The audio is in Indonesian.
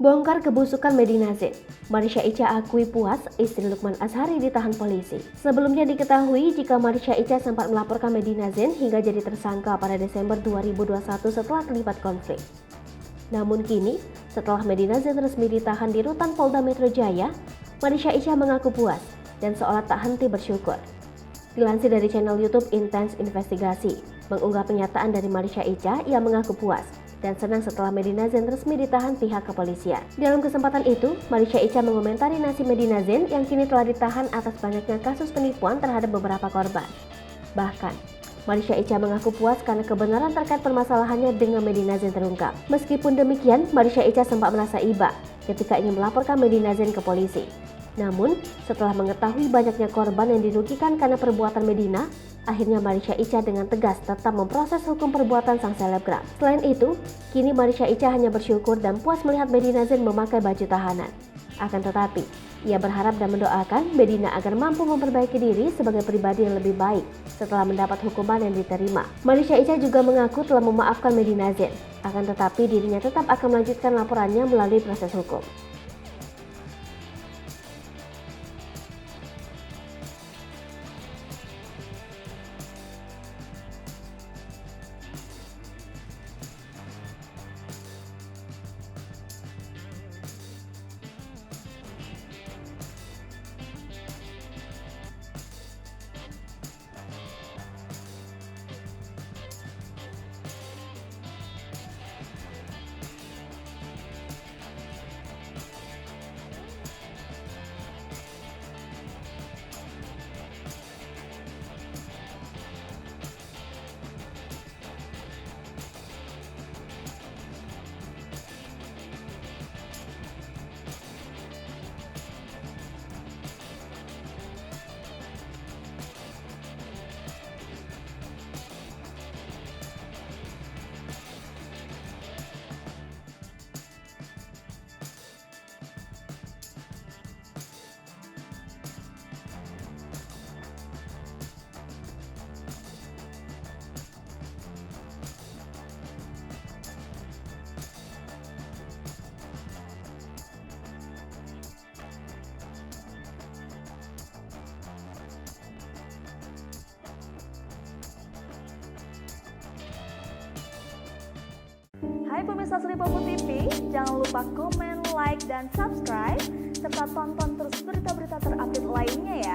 Bongkar kebusukan Medina Zain. Marsha Icha akui puas istri Lukman Azhari ditahan polisi. Sebelumnya diketahui jika Marsha Icha sempat melaporkan Medina Zain hingga jadi tersangka pada Desember 2021 setelah terlibat konflik. Namun kini, setelah Medina Zain resmi ditahan di Rutan Polda Metro Jaya, Marsha Icha mengaku puas dan seolah tak henti bersyukur. Dilansir dari channel YouTube Intense Investigasi, mengunggah pernyataan dari Marsha Icha, ia mengaku puas dan senang setelah Medina Zain resmi ditahan pihak kepolisian. Dalam kesempatan itu, Marsha Icha mengomentari nasib Medina Zain yang kini telah ditahan atas banyaknya kasus penipuan terhadap beberapa korban. Bahkan, Marsha Icha mengaku puas karena kebenaran terkait permasalahannya dengan Medina Zain terungkap. Meskipun demikian, Marsha Icha sempat merasa iba ketika ingin melaporkan Medina Zain ke polisi. Namun, setelah mengetahui banyaknya korban yang dirugikan karena perbuatan Medina, akhirnya Marsha Icha dengan tegas tetap memproses hukum perbuatan sang selebgram. Selain itu, kini Marsha Icha hanya bersyukur dan puas melihat Medina Zain memakai baju tahanan. Akan tetapi, ia berharap dan mendoakan Medina agar mampu memperbaiki diri sebagai pribadi yang lebih baik setelah mendapat hukuman yang diterima. Marsha Icha juga mengaku telah memaafkan Medina Zain, akan tetapi dirinya tetap akan melanjutkan laporannya melalui proses hukum. Hai pemirsa Sri Popo TV, jangan lupa komen, like, dan subscribe, serta tonton terus berita-berita terupdate lainnya ya.